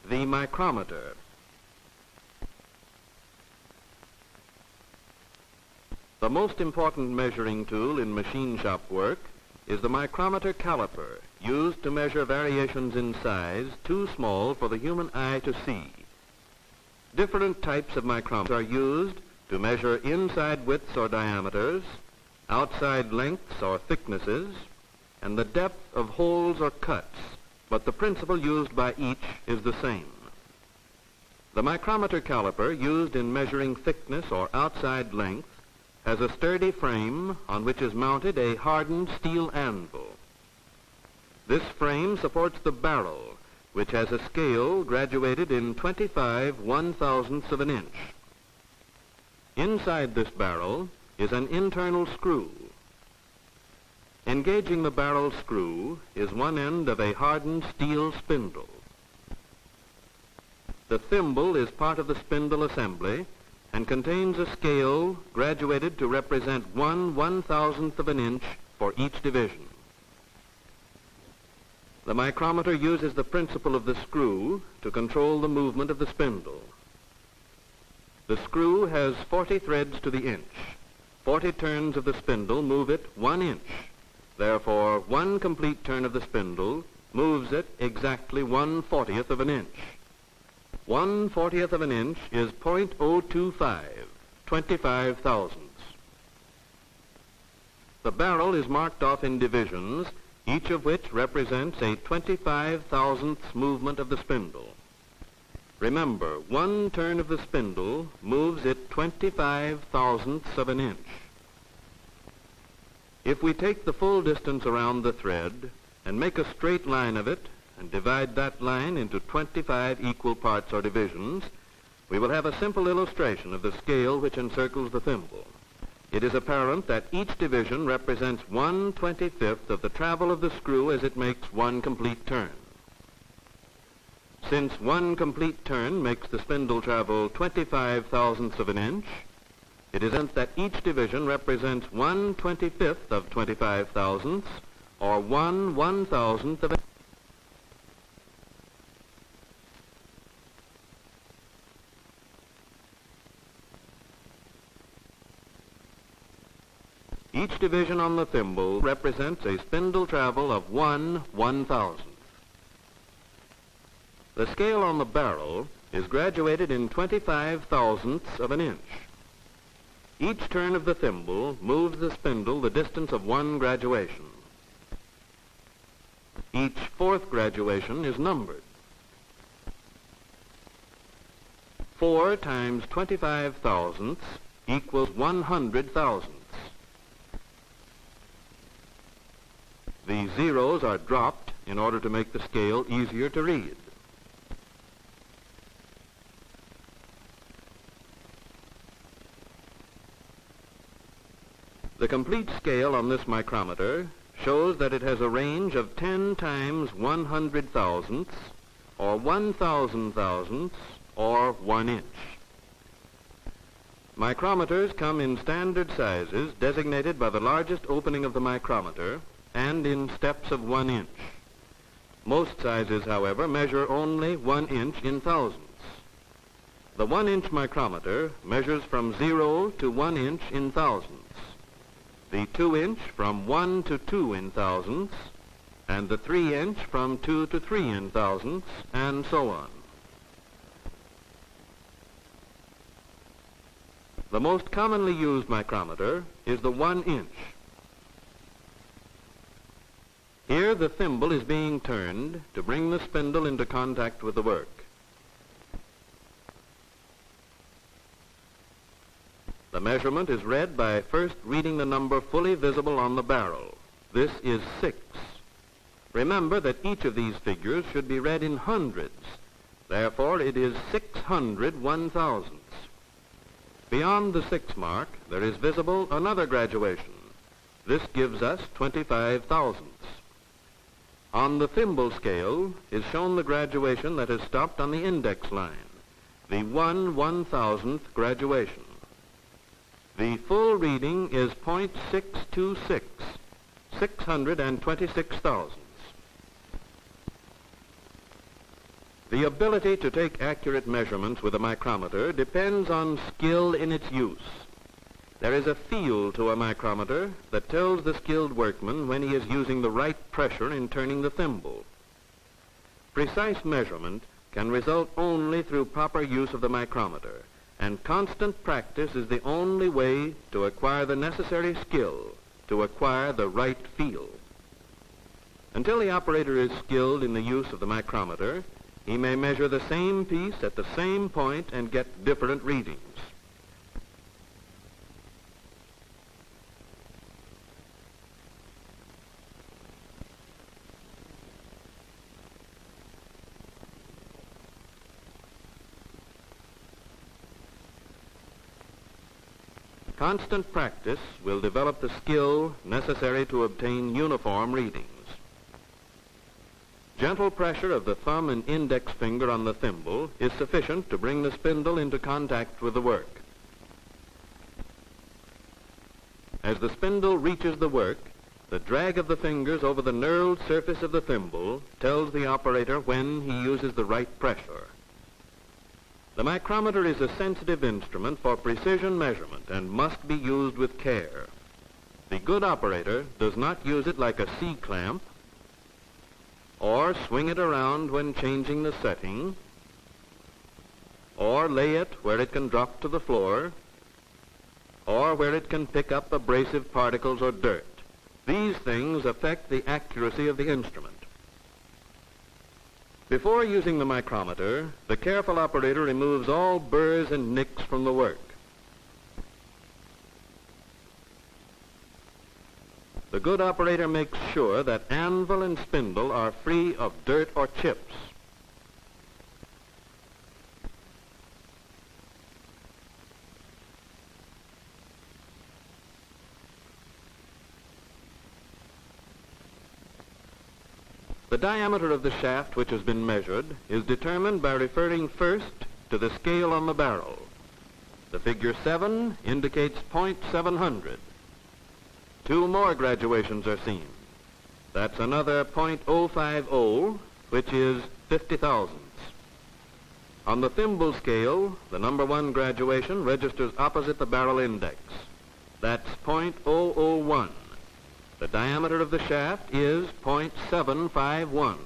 the micrometer. The most important measuring tool in machine shop work is the micrometer caliper, used to measure variations in size too small for the human eye to see. Different types of micrometers are used to measure inside widths or diameters, outside lengths or thicknesses, and the depth of holes or cuts, but the principle used by each is the same. The micrometer caliper used in measuring thickness or outside length has a sturdy frame on which is mounted a hardened steel anvil. This frame supports the barrel, which has a scale graduated in 25 1/1000ths of an inch. Inside this barrel is an internal screw. Engaging the barrel screw is one end of a hardened steel spindle. The thimble is part of the spindle assembly and contains a scale graduated to represent 1 1/1000th of an inch for each division. The micrometer uses the principle of the screw to control the movement of the spindle. The screw has 40 threads to the inch. 40 turns of the spindle move it 1 inch. Therefore, one complete turn of the spindle moves it exactly 1/40th of an inch. 1/40th of an inch is 0.025, 25 thousandths. The barrel is marked off in divisions, each of which represents a 25 thousandths movement of the spindle. Remember, one turn of the spindle moves it 25 thousandths of an inch. If we take the full distance around the thread and make a straight line of it and divide that line into 25 equal parts or divisions, we will have a simple illustration of the scale which encircles the thimble. It is apparent that each division represents 1/25th of the travel of the screw as it makes one complete turn. Since one complete turn makes the spindle travel 25 thousandths of an inch, it is evident that each division represents 1/25th of 25 thousandths, or 1 1/1000th of an inch. Each division on the thimble represents a spindle travel of 1 1/1000th. The scale on the barrel is graduated in 25 thousandths of an inch. Each turn of the thimble moves the spindle the distance of one graduation. Each fourth graduation is numbered. 4 times 25 thousandths equals 100 thousandths. The zeros are dropped in order to make the scale easier to read. The complete scale on this micrometer shows that it has a range of 10 times 100 thousandths, or 1,000 thousandths, or 1 inch. Micrometers come in standard sizes designated by the largest opening of the micrometer and in steps of 1 inch. Most sizes, however, measure only 1 inch in thousandths. The 1-inch micrometer measures from 0 to 1 inch in thousandths. The 2-inch from 1 to 2 in thousandths, and the 3-inch from 2 to 3 in thousandths, and so on. The most commonly used micrometer is the 1-inch. Here the thimble is being turned to bring the spindle into contact with the work. The measurement is read by first reading the number fully visible on the barrel. This is 6. Remember that each of these figures should be read in hundreds. Therefore, it is 600 1/1000ths. Beyond the 6 mark, there is visible another graduation. This gives us 25 thousandths. On the thimble scale is shown the graduation that has stopped on the index line, the 1 1,000th graduation. The full reading is 0.626, 626 thousandths. The ability to take accurate measurements with a micrometer depends on skill in its use. There is a feel to a micrometer that tells the skilled workman when he is using the right pressure in turning the thimble. Precise measurement can result only through proper use of the micrometer, and constant practice is the only way to acquire the necessary skill, to acquire the right feel. Until the operator is skilled in the use of the micrometer, he may measure the same piece at the same point and get different readings. Constant practice will develop the skill necessary to obtain uniform readings. Gentle pressure of the thumb and index finger on the thimble is sufficient to bring the spindle into contact with the work. As the spindle reaches the work, the drag of the fingers over the knurled surface of the thimble tells the operator when he uses the right pressure. The micrometer is a sensitive instrument for precision measurement and must be used with care. The good operator does not use it like a C-clamp, or swing it around when changing the setting, or lay it where it can drop to the floor, or where it can pick up abrasive particles or dirt. These things affect the accuracy of the instrument. Before using the micrometer, the careful operator removes all burrs and nicks from the work. The good operator makes sure that anvil and spindle are free of dirt or chips. The diameter of the shaft which has been measured is determined by referring first to the scale on the barrel. The figure 7 indicates 0.700. Two more graduations are seen. That's another 0.050, which is 50 thousandths. On the thimble scale, the number 1 graduation registers opposite the barrel index. That's 0.001. The diameter of the shaft is 0.751.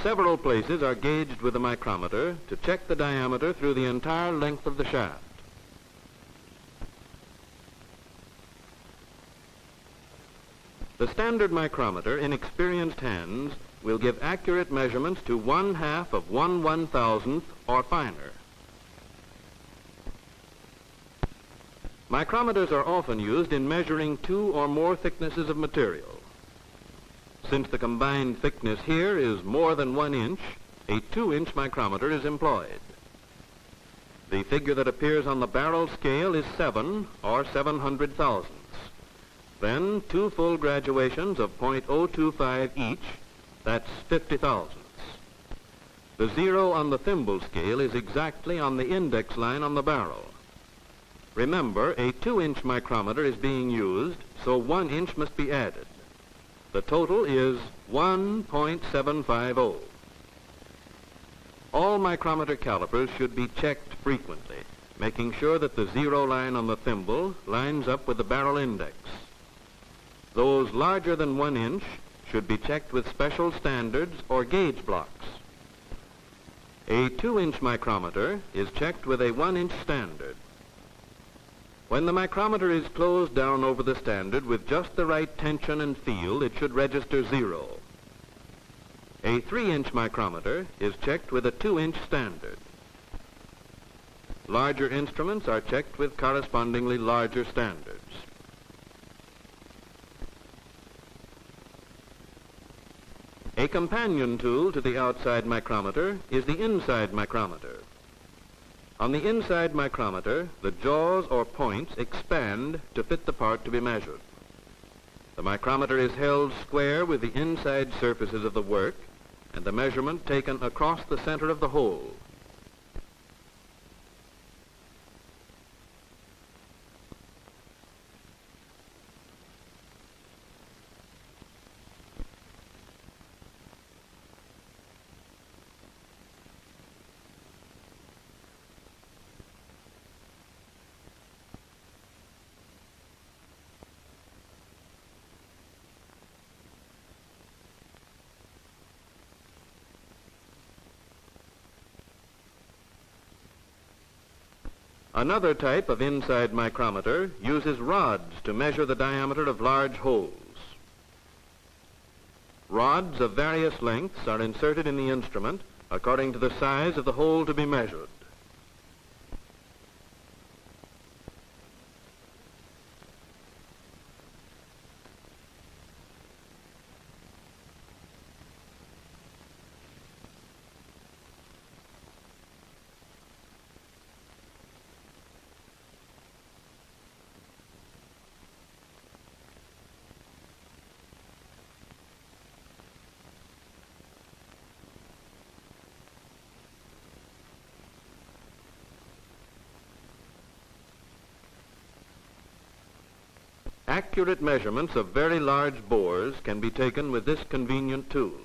Several places are gauged with a micrometer to check the diameter through the entire length of the shaft. The standard micrometer in experienced hands will give accurate measurements to 1/2 of 1/1000th or finer. Micrometers are often used in measuring 2 or more thicknesses of material. Since the combined thickness here is more than 1 inch, a 2-inch micrometer is employed. The figure that appears on the barrel scale is 7 or 700 thousandths. Then 2 full graduations of 0.025 each, that's 50 thousandths. The 0 on the thimble scale is exactly on the index line on the barrel. Remember, a 2-inch micrometer is being used, so 1 inch must be added. The total is 1.750. All micrometer calipers should be checked frequently, making sure that the 0 line on the thimble lines up with the barrel index. Those larger than 1 inch should be checked with special standards or gauge blocks. A 2-inch micrometer is checked with a 1-inch standard. When the micrometer is closed down over the standard with just the right tension and feel, it should register 0. A 3-inch micrometer is checked with a 2-inch standard. Larger instruments are checked with correspondingly larger standards. A companion tool to the outside micrometer is the inside micrometer. On the inside micrometer, the jaws or points expand to fit the part to be measured. The micrometer is held square with the inside surfaces of the work and the measurement taken across the center of the hole. Another type of inside micrometer uses rods to measure the diameter of large holes. Rods of various lengths are inserted in the instrument according to the size of the hole to be measured. Accurate measurements of very large bores can be taken with this convenient tool.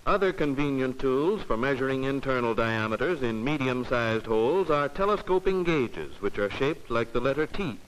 Other convenient tools for measuring internal diameters in medium-sized holes are telescoping gauges, which are shaped like the letter T.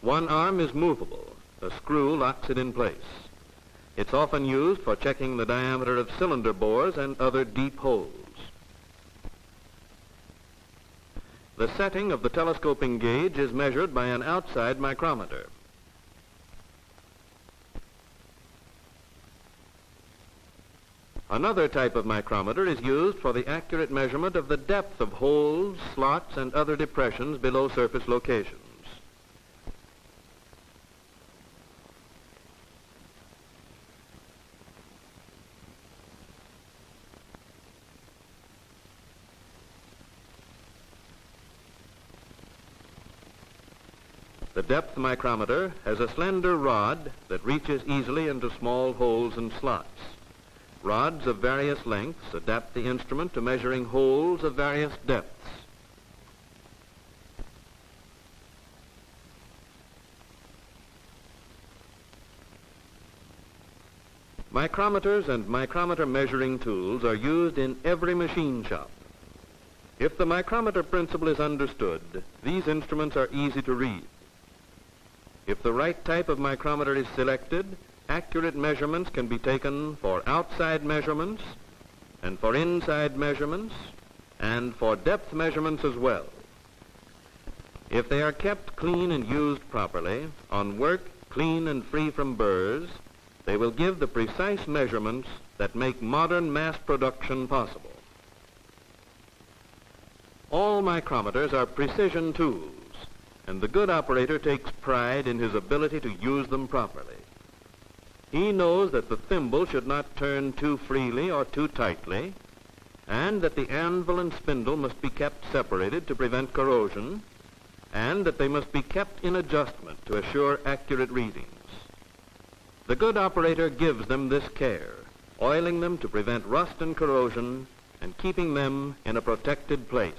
One arm is movable. A screw locks it in place. It's often used for checking the diameter of cylinder bores and other deep holes. The setting of the telescoping gauge is measured by an outside micrometer. Another type of micrometer is used for the accurate measurement of the depth of holes, slots, and other depressions below surface locations. The depth micrometer has a slender rod that reaches easily into small holes and slots. Rods of various lengths adapt the instrument to measuring holes of various depths. Micrometers and micrometer measuring tools are used in every machine shop. If the micrometer principle is understood, these instruments are easy to read. If the right type of micrometer is selected, accurate measurements can be taken for outside measurements and for inside measurements and for depth measurements as well. If they are kept clean and used properly, on work clean and free from burrs, they will give the precise measurements that make modern mass production possible. All micrometers are precision tools, and the good operator takes pride in his ability to use them properly. He knows that the thimble should not turn too freely or too tightly, and that the anvil and spindle must be kept separated to prevent corrosion, and that they must be kept in adjustment to assure accurate readings. The good operator gives them this care, oiling them to prevent rust and corrosion, and keeping them in a protected place.